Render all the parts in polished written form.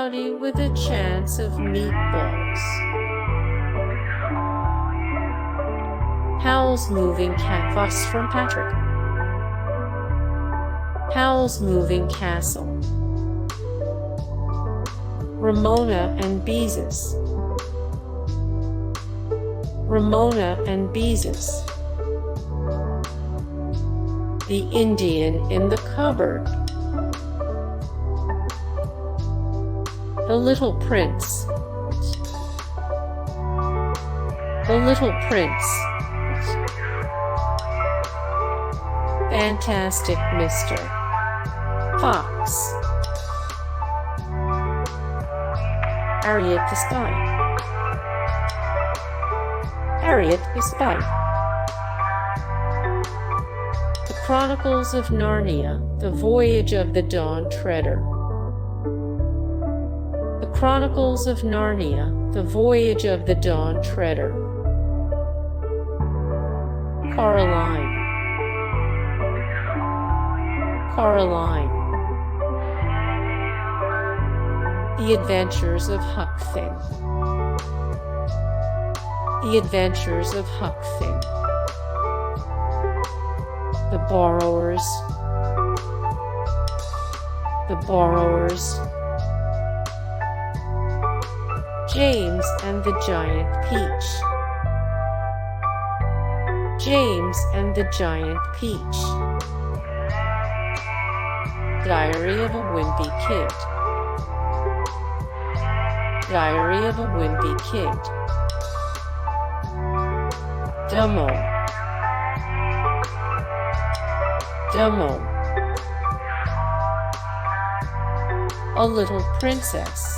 Everybody with a Chance of Meatballs. Howl's Moving Fuss from Patrick. Howl's Moving Castle. Ramona and Beezus. Ramona and Beezus. The Indian in the Cupboard. The Little Prince. The Little Prince. Fantastic Mr. Fox. Harriet the Spy. Harriet the Spy. The Chronicles of Narnia, The Voyage of the Dawn Treader. The Chronicles of Narnia, The Voyage of the Dawn Treader. Coraline. Coraline. The Adventures of Huck Finn. The Adventures of Huck Finn. The Borrowers. The Borrowers. James and the Giant Peach. James and the Giant Peach. Diary of a Wimpy Kid. Diary of a Wimpy Kid. Dumbo. Dumbo. A Little Princess.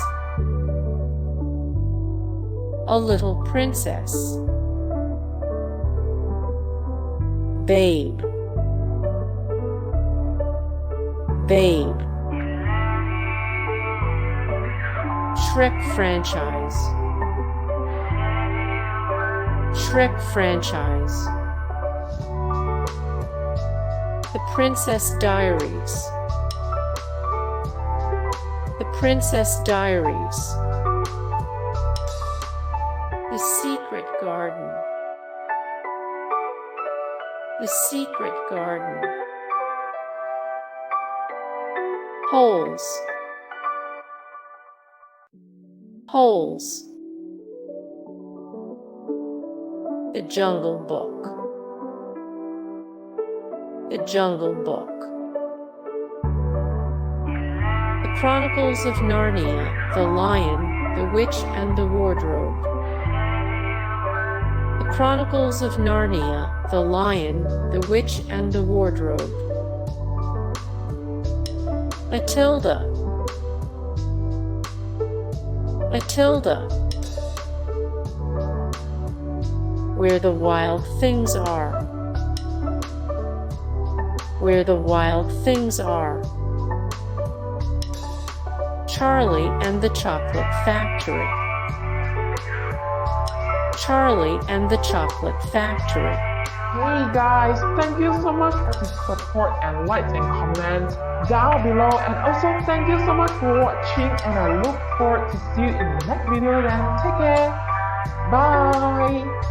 A Little Princess. Babe. Babe. Shrek Franchise. Shrek Franchise. The Princess Diaries. The Princess Diaries. The Secret Garden. The Secret Garden. Holes. Holes. The Jungle Book. The Jungle Book. The Chronicles of Narnia, The Lion, the Witch, and the Wardrobe. The Chronicles of Narnia, The Lion, the Witch, and the Wardrobe. Matilda. Matilda. Where the Wild Things Are. Where the Wild Things Are. Charlie and the Chocolate Factory. Charlie and the Chocolate Factory. Hey guys, thank you so much for the support and likes and comments down below, and also thank you so much for watching, and I look forward to see you in the next video. Then take care. Bye.